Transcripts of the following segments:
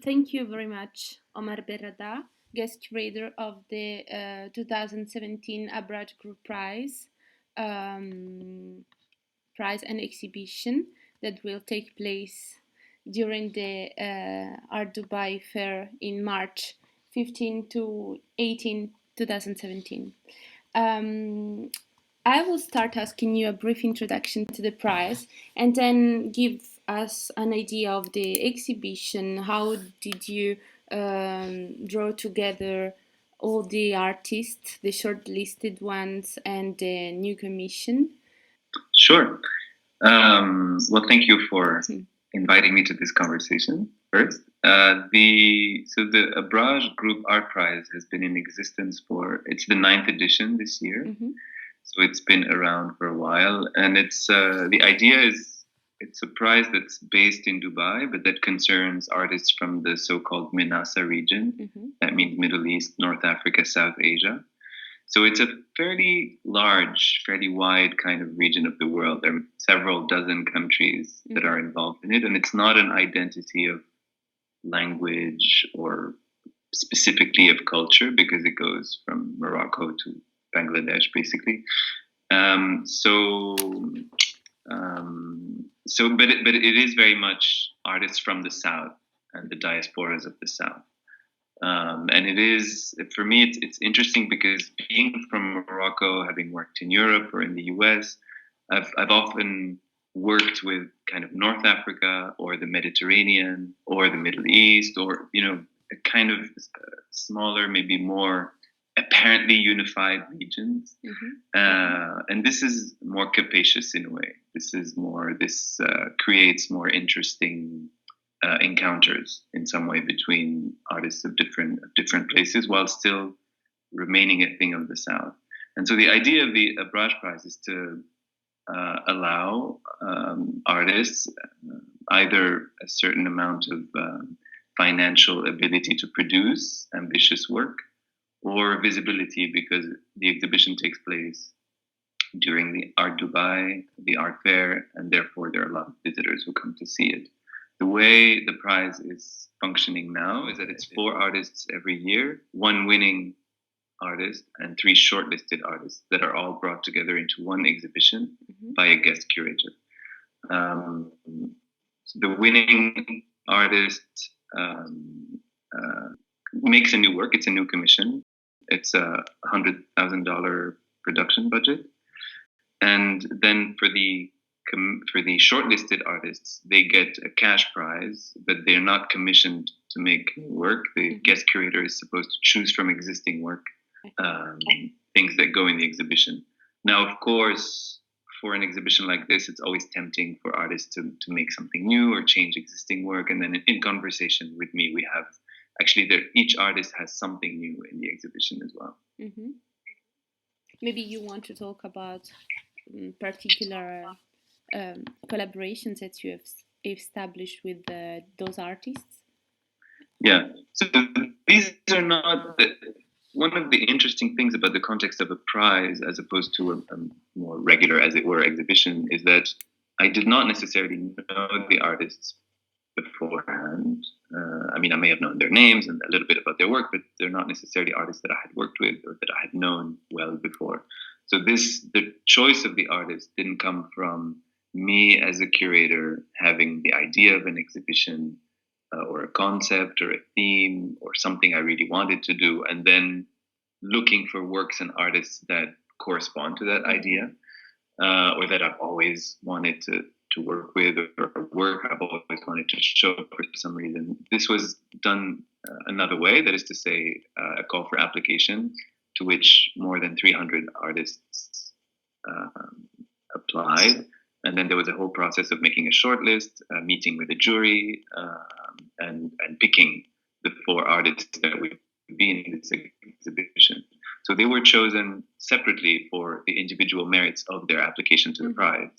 Thank you very much, Omar Berrada, guest curator of the 2017 Abraaj Group Prize and exhibition that will take place during the Art Dubai Fair in March 15 to 18, 2017. I will start asking you a brief introduction to the prize and then give us an idea of the exhibition. How did you draw together all the artists, the shortlisted ones, and the new commission? Sure. Well, thank you for inviting me to this conversation first. The Abraaj Group Art Prize has been in existence it's the 9th edition this year. Mm-hmm. So it's been around for a while, and the idea is it's a prize that's based in Dubai, but that concerns artists from the so-called MENASA region. Mm-hmm. That means Middle East, North Africa, South Asia. So it's a fairly large, fairly wide kind of region of the world. There are several dozen countries that are involved in it, and it's not an identity of language or specifically of culture because it goes from Morocco to Bangladesh, basically. But it is very much artists from the South and the diasporas of the South. And it is, for me, it's interesting because being from Morocco, having worked in Europe or in the US, I've often worked with kind of North Africa or the Mediterranean or the Middle East or, a kind of smaller, maybe more apparently unified regions. Mm-hmm. And this is more capacious in a way. This creates more interesting encounters in some way between artists of different places while still remaining a thing of the South. And so the idea of the Abraaj Prize is to allow artists either a certain amount of financial ability to produce ambitious work or visibility because the exhibition takes place during the Art Dubai, the art fair, and therefore there are a lot of visitors who come to see it. The way the prize is functioning now is that it's 4 artists every year, 1 winning artist and 3 shortlisted artists that are all brought together into one exhibition by a guest curator. So the winning artist makes a new work. It's a new commission. It's a $100,000 production budget. And then for the shortlisted artists, they get a cash prize, but they're not commissioned to make work. The guest curator is supposed to choose from existing work, things that go in the exhibition. Now, of course, for an exhibition like this, it's always tempting for artists to make something new or change existing work. And then in conversation with me, we have each artist has something new in the exhibition as well. Mm-hmm. Maybe you want to talk about particular collaborations that you have established with those artists? Yeah, so these are not one of the interesting things about the context of a prize as opposed to a more regular, as it were, exhibition is that I did not necessarily know the artists beforehand. I may have known their names and a little bit about their work, but they're not necessarily artists that I had worked with or that I had known well before. So the choice of the artist didn't come from me as a curator having the idea of an exhibition or a concept or a theme or something I really wanted to do, and then looking for works and artists that correspond to that idea or that I've always wanted to work with or work I've always wanted to show for some reason. This was done another way, that is to say, a call for application to which more than 300 artists applied. And then there was a whole process of making a shortlist, meeting with a jury, and picking the 4 artists that would be in this exhibition. So they were chosen separately for the individual merits of their application to the prize,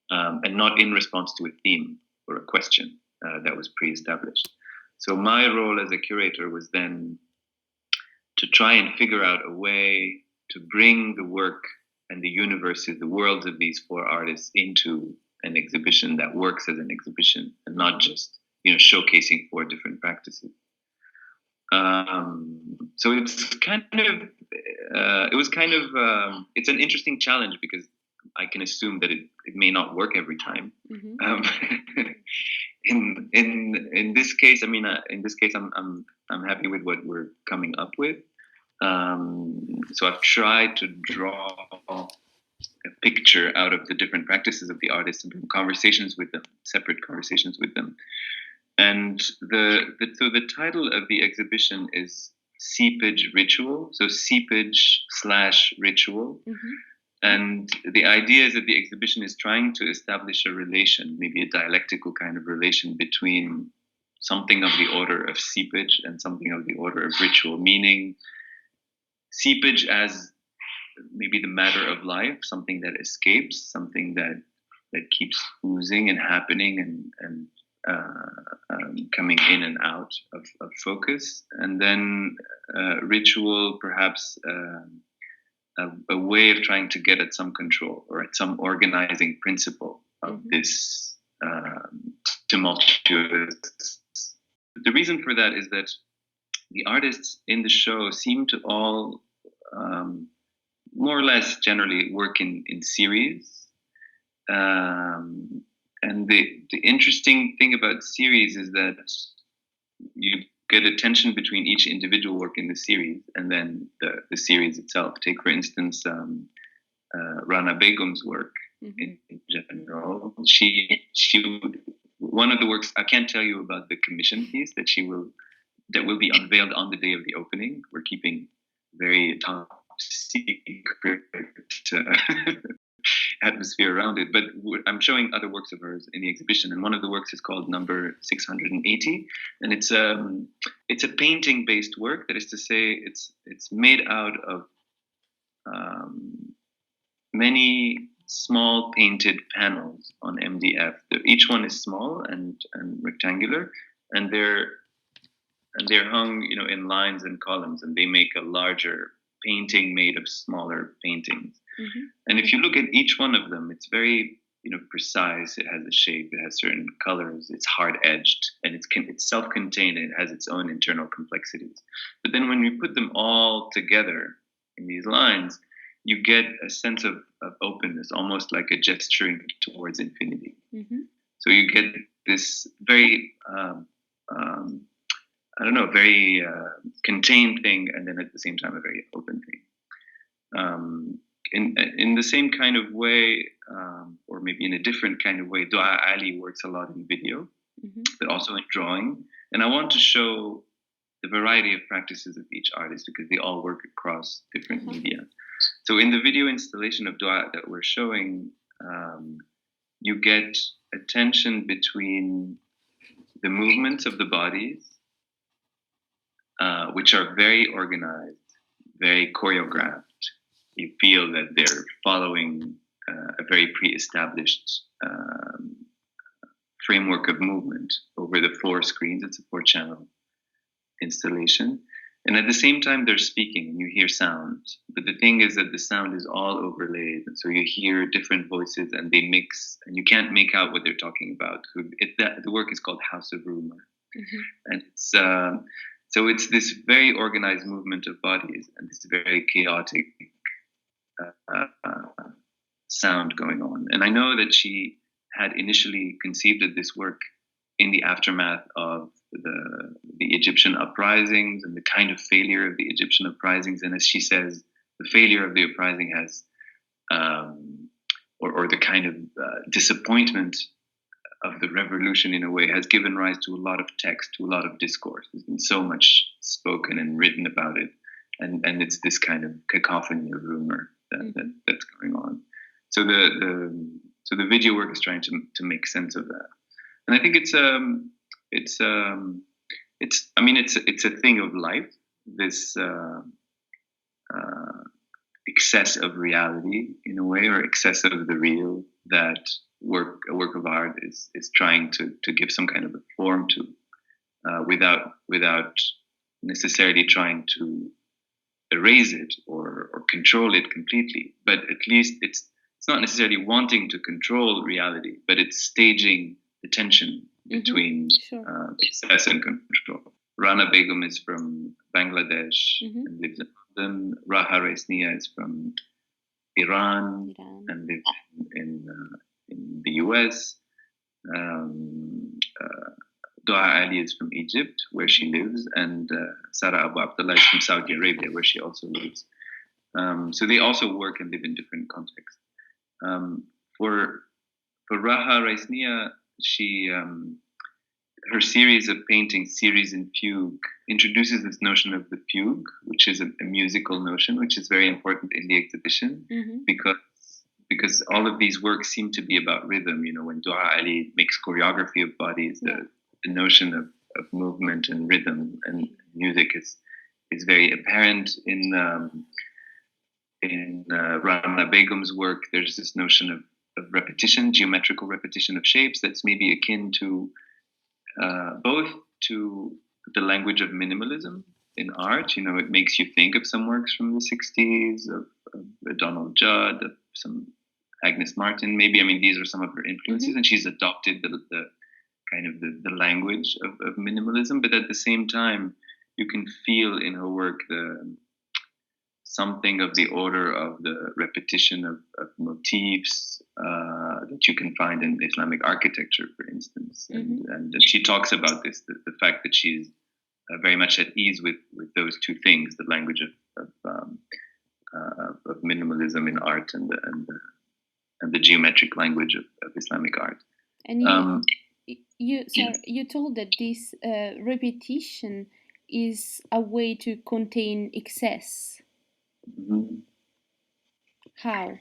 and not in response to a theme or a question that was pre-established. So my role as a curator was then to try and figure out a way to bring the work and the universes, the worlds of these 4 artists into an exhibition that works as an exhibition and not just showcasing 4 different practices. So it's kind of it's an interesting challenge because I can assume that it may not work every time. In this case, I'm happy with what we're coming up with. So I've tried to draw a picture out of the different practices of the artists and conversations with them, separate conversations with them. And the title of the exhibition is Seepage Ritual, so seepage/ritual. And the idea is that the exhibition is trying to establish a relation, maybe a dialectical kind of relation between something of the order of seepage and something of the order of ritual, meaning seepage as maybe the matter of life, something that escapes, something that keeps oozing and happening and coming in and out of focus, and then ritual, perhaps a way of trying to get at some control or at some organizing principle of this tumultuous. The reason for that is that the artists in the show seem to all more or less generally work in series. And the interesting thing about series is that you get a tension between each individual work in the series and then the series itself. Take, for instance, Rana Begum's work in general. She one of the works, I can't tell you about the commission piece that will be unveiled on the day of the opening. We're keeping very top secret atmosphere around it, but I'm showing other works of hers in the exhibition, and one of the works is called Number 680, and it's a painting-based work. That is to say, it's made out of many small painted panels on MDF. Each one is small and rectangular, and they're hung, in lines and columns, and they make a larger painting made of smaller paintings. And if you look at each one of them, it's very, precise. It has a shape. It has certain colors. It's hard-edged, and it's self-contained. And it has its own internal complexities. But then when we put them all together in these lines, you get a sense of openness, almost like a gesturing towards infinity. So you get this very, very contained thing, and then at the same time a very open thing. In the same kind of way, or maybe in a different kind of way, Dua Ali works a lot in video, but also in drawing. And I want to show the variety of practices of each artist because they all work across different media. So in the video installation of Dua that we're showing, you get a tension between the movements of the bodies, which are very organized, very choreographed. You feel that they're following a very pre-established framework of movement over the 4 screens. It's a 4-channel installation. And at the same time, they're speaking and you hear sound. But the thing is that the sound is all overlaid. And so you hear different voices and they mix, and you can't make out what they're talking about. The work is called House of Rumor. And so it's this very organized movement of bodies and this very chaotic sound going on. And I know that she had initially conceived of this work in the aftermath of the Egyptian uprisings and the kind of failure of the Egyptian uprisings. And as she says, the failure of the uprising has, or the kind of disappointment of the revolution in a way has given rise to a lot of text, to a lot of discourse. There's been so much spoken and written about it. And it's this kind of cacophony of rumor that's going on. So the video work is trying to make sense of that. And I think it's a thing of life, this excess of reality in a way, or excess of the real that a work of art is trying to give some kind of a form to, without necessarily trying to erase it or control it completely. But at least it's not necessarily wanting to control reality, but it's staging the tension between Sure. excess and control. Rana Begum is from Bangladesh and lives in London. Raha Raissnia is from Iran and lives in the US. Dua Ali is from Egypt, where she lives, and Sara Abu Abdullah is from Saudi Arabia, where she also lives. So they also work and live in different contexts. For Raha Raissnia, she her series of paintings, Series in Fugue, introduces this notion of the fugue, which is a musical notion, which is very important in the exhibition because all of these works seem to be about rhythm. You know, when Dua Ali makes choreography of bodies, the notion of movement and rhythm and music is very apparent in Rana Begum's work. There's this notion of repetition, geometrical repetition of shapes that's maybe akin to both to the language of minimalism in art. You know, it makes you think of some works from the 60s, of Donald Judd, of some Agnes Martin, maybe. I mean, these are some of her influences, and she's adopted the kind of the language of minimalism. But at the same time, you can feel in her work something of the order of the repetition of motifs that you can find in Islamic architecture, for instance. And she talks about this, the fact that she's very much at ease with those two things, the language of minimalism in art and the geometric language of Islamic art. And you told that this repetition is a way to contain excess. How?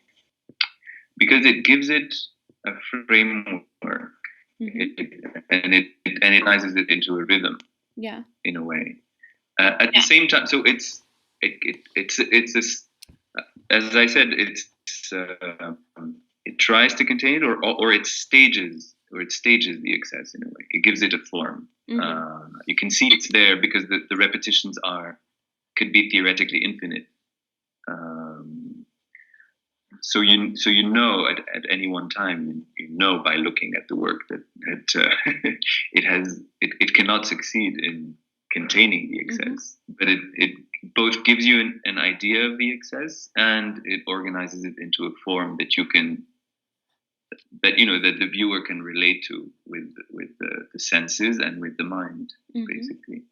Because it gives it a framework, and it analyzes it into a rhythm. Yeah. In a way. At the same time, so it's this, as I said, it tries to contain it, or it stages the excess in a way. It gives it a form. You can see it's there because the repetitions could be theoretically infinite. So you know at any one time, you know by looking at the work that it cannot succeed in containing the excess, but it both gives you an idea of the excess and it organizes it into a form that the viewer can relate to with the senses and with the mind, basically.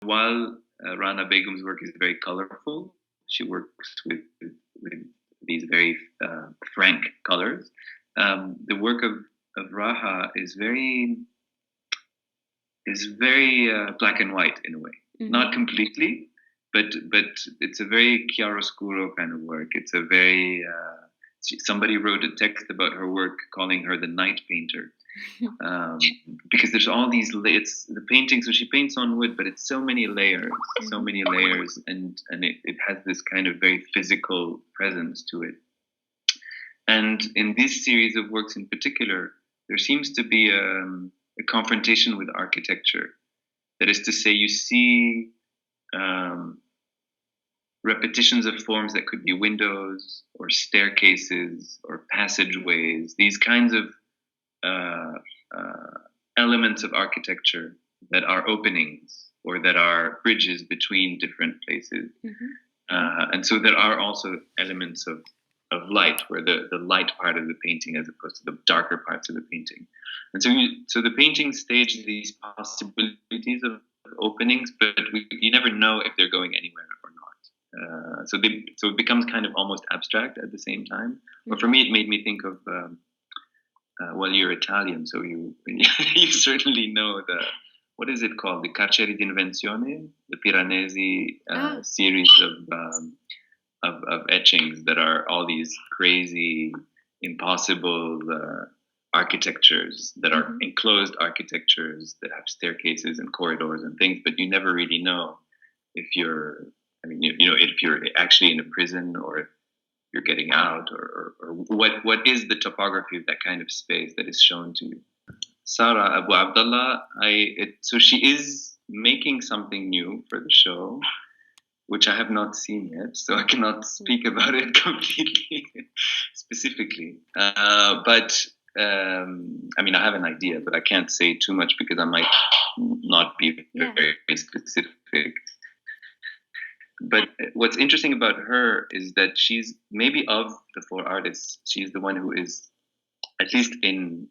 While Rana Begum's work is very colorful, she works with these very frank colors. The work of Raha is very black and white in a way. Not completely, but it's a very chiaroscuro kind of work. It's a very somebody wrote a text about her work calling her the night painter. Because there's all these the painting, so she paints on wood, but it's so many layers, and it has this kind of very physical presence to it. And in this series of works in particular, there seems to be a confrontation with architecture. That is to say, you see repetitions of forms that could be windows or staircases or passageways, these kinds of elements of architecture that are openings or that are bridges between different places. And so there are also elements of light, where the light part of the painting as opposed to the darker parts of the painting. And so the painting stages these possibilities of openings, but you never know if they're going anywhere or not. So it becomes kind of almost abstract at the same time. But for me, it made me think of well, you're Italian, so you certainly know what is it called? The Carceri d'Invenzione, the Piranesi series of etchings that are all these crazy, impossible architectures that are enclosed architectures that have staircases and corridors and things, but you never really know if you're actually in a prison or if you're getting out, or what is the topography of that kind of space that is shown to you. Sara Abu Abdullah, so she is making something new for the show, which I have not seen yet, so I cannot speak about it completely specifically. But I mean, I have an idea, but I can't say too much because I might not be very specific. But what's interesting about her is that she's, maybe of the four artists, she's the one who is, at least in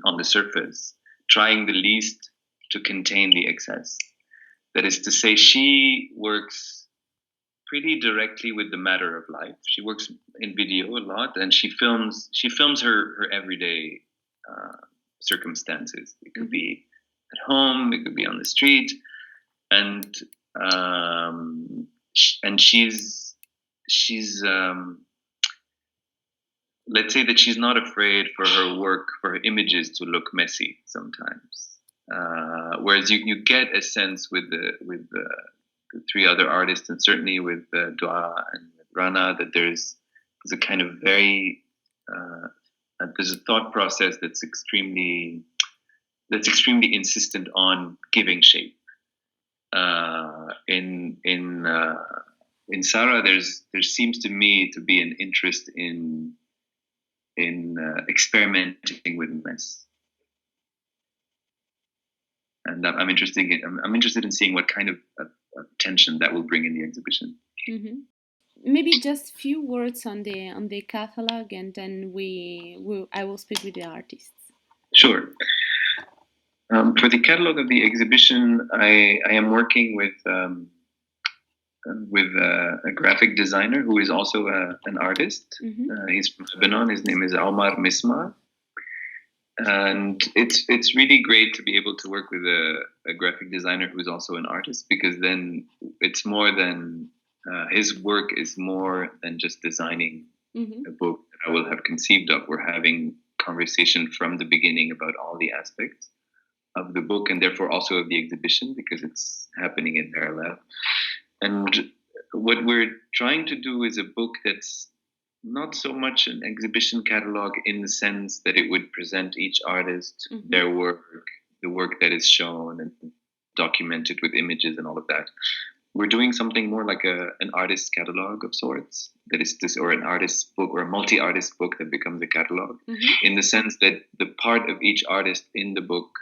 on the surface, trying the least to contain the excess. That is to say, she works pretty directly with the matter of life. She works in video a lot, and she films her everyday circumstances. It could be at home, it could be on the street, and she's let's say that she's not afraid for her work, for her images to look messy sometimes. Whereas you get a sense with the three other artists, and certainly with Dua and Rana, that there's a kind of very there's a thought process that's extremely insistent on giving shape. In Sarah, there seems to me to be an interest in experimenting with mess, and I'm interested in seeing what kind of tension that will bring in the exhibition. Mm-hmm. Maybe just a few words on the catalog, and then I will speak with the artists. Sure. For the catalog of the exhibition, I am working with a graphic designer who is also an artist. He's from Lebanon. His name is Omar Berrada. And it's really great to be able to work with a graphic designer who is also an artist, because then it's more than his work is more than just designing a book that I will have conceived of. We're having conversation from the beginning about all the aspects of the book, and therefore also of the exhibition, because it's happening in parallel. And what we're trying to do is a book that's not so much an exhibition catalog in the sense that it would present each artist, their work, the work that is shown and documented with images and all of that. We're doing something more like an artist catalog of sorts, that is this, or an artist book, or a multi-artist book that becomes a catalog, in the sense that the part of each artist in the book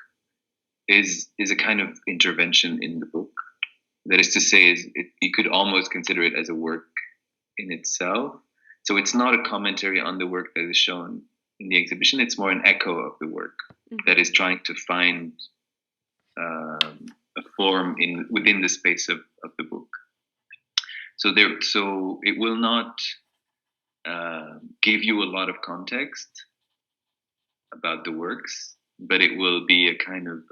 is a kind of intervention in the book. That is to say, you could almost consider it as a work in itself. So it's not a commentary on the work that is shown in the exhibition. It's more an echo of the work that is trying to find a form within the space of the book. So it will not give you a lot of context about the works, but it will be a kind of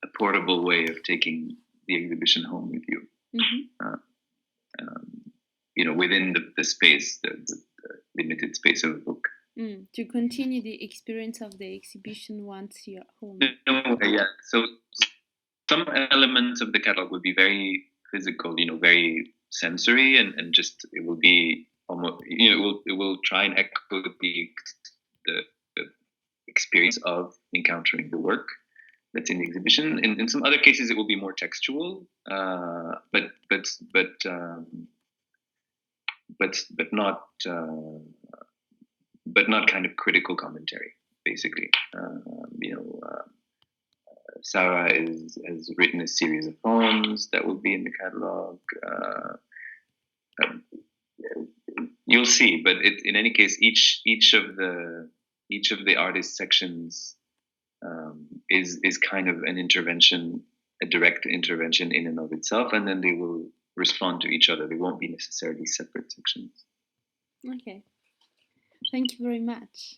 a portable way of taking the exhibition home with you. Within the space, the limited space of a book. To continue the experience of the exhibition once you're home. Yeah. So some elements of the catalog will be very physical, very sensory, and just it will be almost, it will try and echo the experience of encountering the work that's in the exhibition. In some other cases, it will be more textual, but not kind of critical commentary. Basically, Sarah has written a series of poems that will be in the catalog. You'll see, but in any case, each of the artist sections is kind of an intervention, a direct intervention in and of itself, and then they will respond to each other. They won't be necessarily separate sections. Okay. Thank you very much.